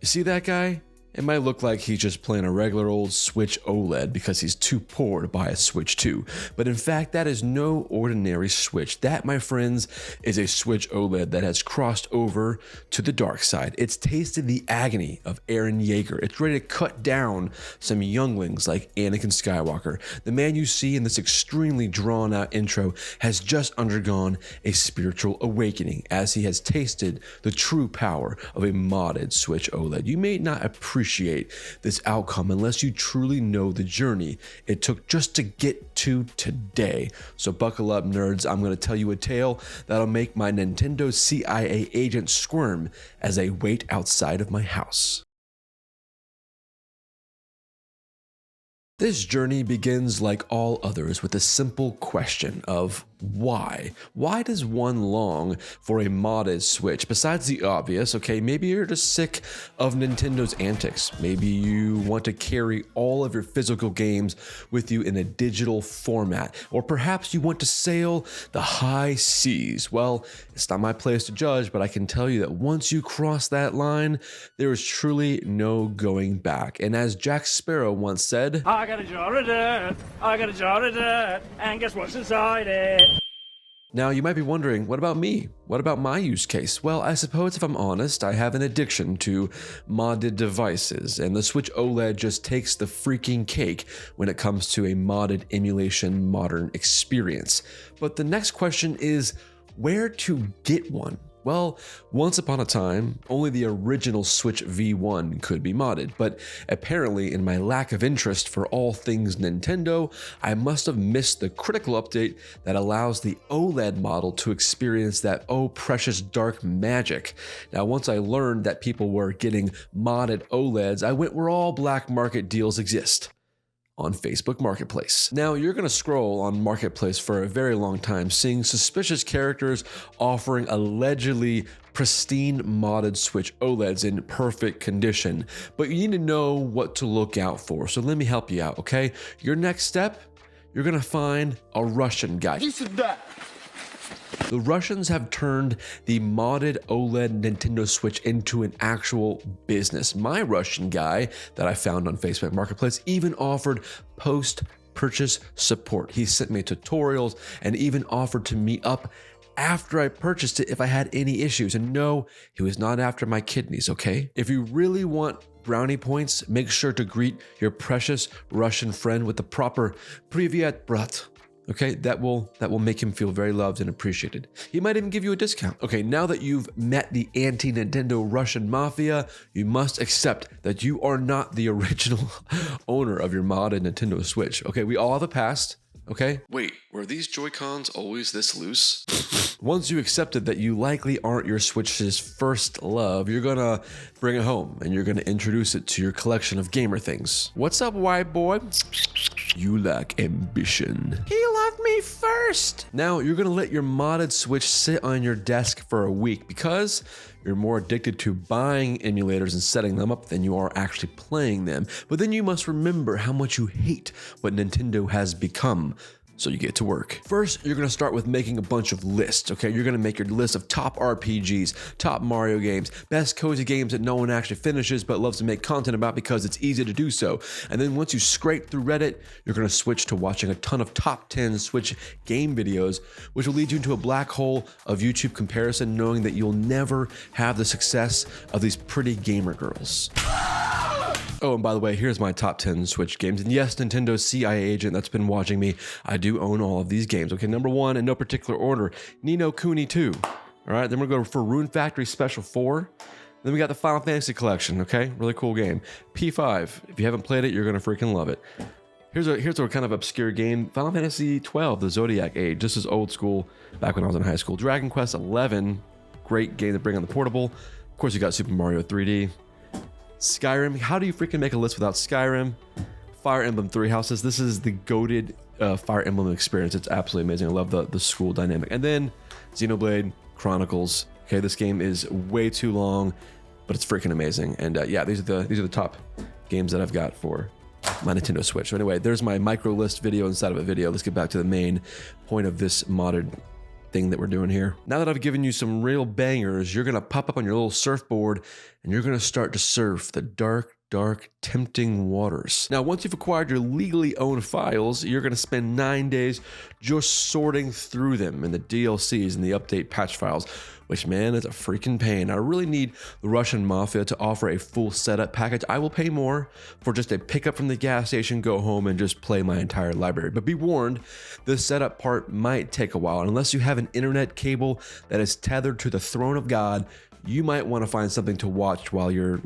see that guy? It might look like he's just playing a regular old Switch OLED because he's too poor to buy a Switch 2. But in fact, that is no ordinary Switch. That, my friends, is a Switch OLED that has crossed over to the dark side. It's tasted the agony of Eren Yeager. It's ready to cut down some younglings like Anakin Skywalker. The man you see in this extremely drawn out intro has just undergone a spiritual awakening as he has tasted the true power of a modded Switch OLED. You may not appreciate this outcome unless you truly know the journey it took just to get to today. So buckle up, nerds. I'm going to tell you a tale that'll make my Nintendo CIA agent squirm as they wait outside of my house. This journey begins like all others with a simple question of why? Why does one long for a modded Switch? Besides the obvious, okay, maybe you're just sick of Nintendo's antics. Maybe you want to carry all of your physical games with you in a digital format. Or perhaps you want to sail the high seas. Well, it's not my place to judge, but I can tell you that once you cross that line, there is truly no going back. And as Jack Sparrow once said, I got a jar of dirt, I got a jar of dirt, and guess what's inside it? Now, you might be wondering, what about me? What about my use case? Well, I suppose if I'm honest, I have an addiction to modded devices, and the Switch OLED just takes the freaking cake when it comes to a modded emulation modern experience. But the next question is, where to get one? Well, once upon a time, only the original Switch V1 could be modded, but apparently in my lack of interest for all things Nintendo, I must have missed the critical update that allows the OLED model to experience that oh precious dark magic. Now, once I learned that people were getting modded OLEDs, I went where all black market deals exist. On Facebook Marketplace. Now, you're going to scroll on Marketplace for a very long time, seeing suspicious characters offering allegedly pristine modded Switch OLEDs in perfect condition, but you need to know what to look out for. So let me help you out, okay? Your next step, you're going to find a Russian guy. The Russians have turned the modded OLED Nintendo Switch into an actual business. My Russian guy that I found on Facebook Marketplace even offered post-purchase support. He sent me tutorials and even offered to meet up after I purchased it if I had any issues. And no, he was not after my kidneys, okay? If you really want brownie points, make sure to greet your precious Russian friend with the proper "Privyet, brat." Okay, that will make him feel very loved and appreciated. He might even give you a discount. Okay, now that you've met the anti-Nintendo Russian mafia, you must accept that you are not the original owner of your modded Nintendo Switch. Okay, we all have a past. Okay? Wait, were these Joy-Cons always this loose? Once you accepted that you likely aren't your Switch's first love, you're gonna bring it home and you're gonna introduce it to your collection of gamer things. What's up, white boy? You lack ambition. He loved me first. Now you're gonna let your modded Switch sit on your desk for a week because you're more addicted to buying emulators and setting them up than you are actually playing them. But then you must remember how much you hate what Nintendo has become. So you get to work. First, you're gonna start with making a bunch of lists, okay? You're gonna make your list of top RPGs, top Mario games, best cozy games that no one actually finishes but loves to make content about because it's easy to do so. And then once you scrape through Reddit, you're gonna switch to watching a ton of top 10 Switch game videos, which will lead you into a black hole of YouTube comparison, knowing that you'll never have the success of these pretty gamer girls. Oh, and by the way, here's my top 10 Switch games. And yes, Nintendo's CIA agent that's been watching me, I do own all of these games. Okay, number one, in no particular order, Ni no Kuni 2. All right, then we're going to go for Rune Factory Special 4. Then we got the Final Fantasy Collection, okay? Really cool game. P5, if you haven't played it, you're going to freaking love it. Here's a kind of obscure game, Final Fantasy 12, the Zodiac Age. This is old school, back when I was in high school. Dragon Quest 11, great game to bring on the portable. Of course, you got Super Mario 3D. Skyrim, how do you freaking make a list without Skyrim? Fire Emblem Three Houses, this is the goated Fire Emblem experience. It's absolutely amazing. I love the school dynamic. And then Xenoblade Chronicles. Okay, this game is way too long, but it's freaking amazing. And yeah, these are the top games that I've got for my Nintendo Switch. So anyway, there's my micro list video inside of a video. Let's get back to the main point of this modded thing that we're doing here. Now that I've given you some real bangers, you're gonna pop up on your little surfboard and you're gonna start to surf the dark, tempting waters. Now, once you've acquired your legally owned files, you're going to spend 9 days just sorting through them in the DLCs and the update patch files, which, man, is a freaking pain. I really need the Russian Mafia to offer a full setup package. I will pay more for just a pickup from the gas station, go home, and just play my entire library. But be warned, the setup part might take a while. Unless you have an internet cable that is tethered to the throne of God, you might want to find something to watch while you're,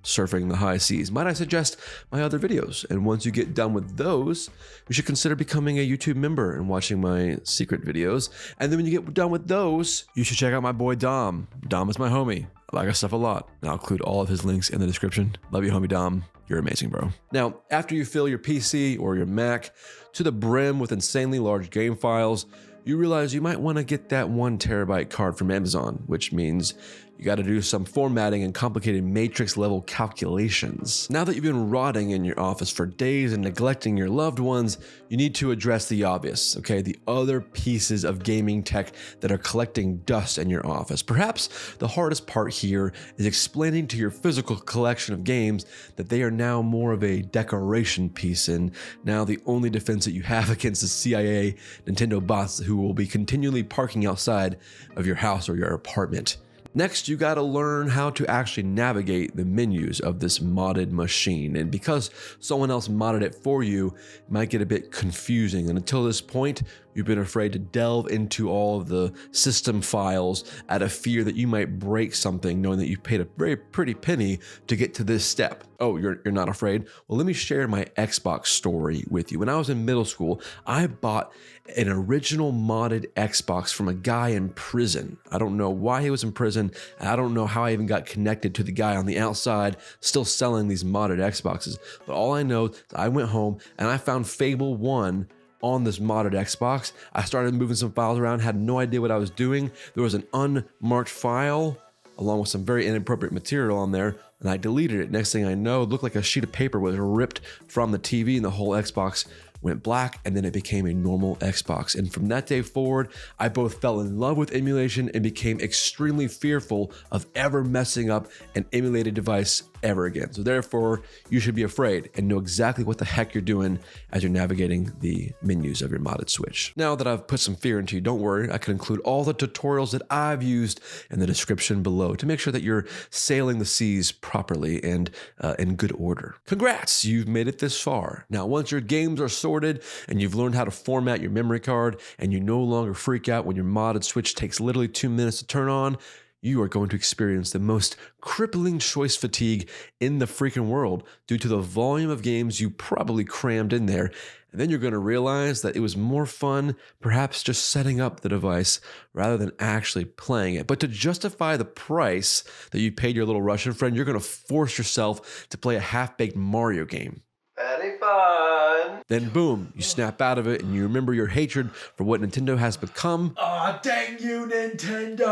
surfing the high seas. Might I suggest my other videos? And once you get done with those, you should consider becoming a YouTube member and watching my secret videos. And then when you get done with those, you should check out my boy Dom. Dom is my homie. I like his stuff a lot. And I'll include all of his links in the description. Love you, homie Dom. You're amazing, bro. Now, after you fill your PC or your Mac to the brim with insanely large game files, you realize you might want to get that 1 terabyte card from Amazon, which means you got to do some formatting and complicated matrix level calculations. Now that you've been rotting in your office for days and neglecting your loved ones, you need to address the obvious, okay? The other pieces of gaming tech that are collecting dust in your office. Perhaps the hardest part here is explaining to your physical collection of games that they are now more of a decoration piece and now the only defense that you have against the CIA Nintendo bots who will be continually parking outside of your house or your apartment. Next, you got to learn how to actually navigate the menus of this modded machine. And because someone else modded it for you, it might get a bit confusing. And until this point, you've been afraid to delve into all of the system files out of fear that you might break something, knowing that you paid a very pretty penny to get to this step. Oh, you're not afraid? Well, let me share my Xbox story with you. When I was in middle school, I bought an original modded Xbox from a guy in prison. I don't know why he was in prison. I don't know how I even got connected to the guy on the outside still selling these modded Xboxes. But all I know is I went home and I found Fable 1 on this modded Xbox. I started moving some files around, had no idea what I was doing. There was an unmarked file along with some very inappropriate material on there, and I deleted it. Next thing I know, it looked like a sheet of paper was ripped from the TV and the whole Xbox went black, and then it became a normal Xbox. And from that day forward, I both fell in love with emulation and became extremely fearful of ever messing up an emulated device ever again. So therefore, you should be afraid and know exactly what the heck you're doing as you're navigating the menus of your modded Switch. Now that I've put some fear into you, don't worry, I can include all the tutorials that I've used in the description below to make sure that you're sailing the seas properly and in good order. Congrats, you've made it this far. Now, once your games are sorted and you've learned how to format your memory card and you no longer freak out when your modded Switch takes literally 2 minutes to turn on, you are going to experience the most crippling choice fatigue in the freaking world due to the volume of games you probably crammed in there. And then you're going to realize that it was more fun perhaps just setting up the device rather than actually playing it. But to justify the price that you paid your little Russian friend, you're going to force yourself to play a half-baked Mario game. Very fun. Then boom, you snap out of it and you remember your hatred for what Nintendo has become. Aw, dang you, Nintendo.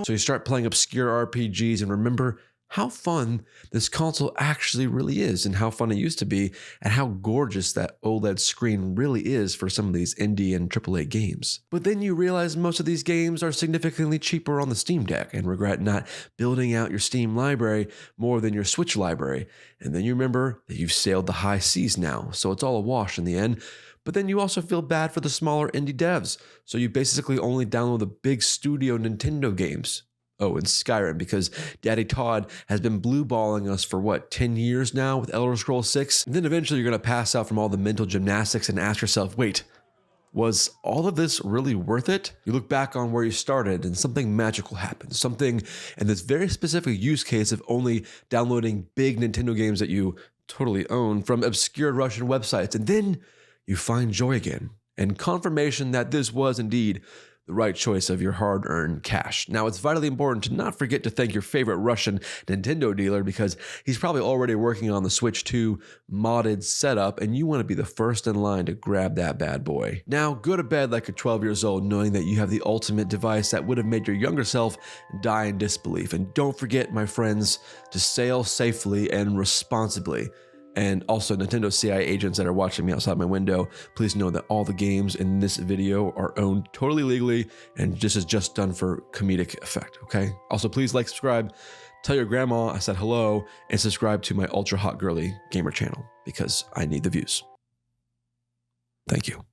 So you start playing obscure RPGs and remember how fun this console actually really is and how fun it used to be and how gorgeous that OLED screen really is for some of these indie and AAA games. But then you realize most of these games are significantly cheaper on the Steam Deck and regret not building out your Steam library more than your Switch library. And then you remember that you've sailed the high seas now, so it's all a wash in the end. But then you also feel bad for the smaller indie devs, so you basically only download the big studio Nintendo games. Oh, and Skyrim, because Daddy Todd has been blue-balling us for 10 years now with Elder Scrolls 6? And then eventually you're going to pass out from all the mental gymnastics and ask yourself, wait, was all of this really worth it? You look back on where you started and something magical happens. Something in this very specific use case of only downloading big Nintendo games that you totally own from obscure Russian websites. And then you find joy again and confirmation that this was indeed the right choice of your hard-earned cash. Now, it's vitally important to not forget to thank your favorite Russian Nintendo dealer because he's probably already working on the Switch 2 modded setup, and you want to be the first in line to grab that bad boy. Now, go to bed like you're 12 years old knowing that you have the ultimate device that would have made your younger self die in disbelief. And don't forget, my friends, to sail safely and responsibly. And also Nintendo CIA agents that are watching me outside my window, please know that all the games in this video are owned totally legally and this is just done for comedic effect, okay? Also, please like, subscribe, tell your grandma I said hello, and subscribe to my ultra hot girly gamer channel because I need the views. Thank you.